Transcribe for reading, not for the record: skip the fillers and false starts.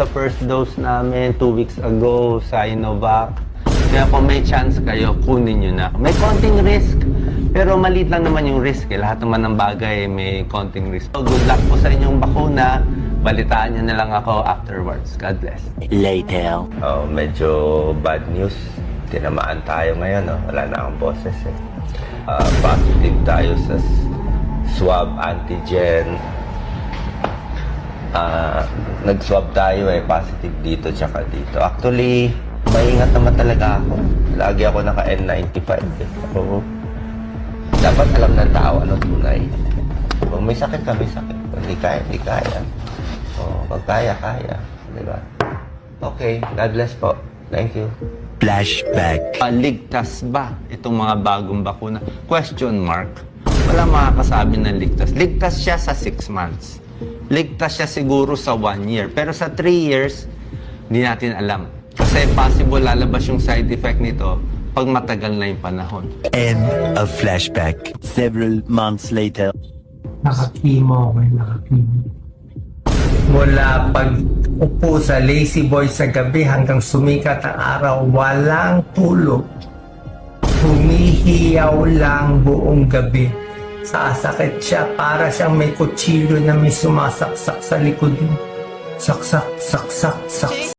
sa first dose namin 2 weeks ago sa Sinovac. Kaya kung may chance kayo, kunin nyo na. May konting risk, pero maliit lang naman yung risk. Lahat naman ng bagay may konting risk. So, good luck po sa inyong bakuna. Balitaan nyo na lang ako afterwards. God bless. Later. Medyo bad news. Tinamaan tayo ngayon. Wala na akong boses. Positive tayo sa swab antigen. Nag-swab tayo positive dito tsaka dito. Actually, maingat naman talaga ako. Lagi ako naka N95. Oo. Dapat alam ng tao ano tunay. Kung may sakit ka, may sakit. Kung hindi kaya, hindi kaya. Pag kaya, kaya. Diba? Okay. God bless po. Thank you. Flashback. Ligtas ba itong mga bagong bakuna? Question mark. Wala makakasabi ng ligtas. Ligtas siya sa 6 months. Ligtas siya siguro sa 1 year. Pero sa 3 years, hindi natin alam. Kasi possible lalabas yung side effect nito pag matagal na yung panahon. End of flashback. Several months later. Nakakimo ako, nakakimo. Mula pag upo sa lazy boy sa gabi hanggang sumikat ang araw, walang tulog. Humihiyaw lang buong gabi. Sasakit siya para siyang may kutsilyo na may sumasaksak sa likod. Saksak, saksak, saksak.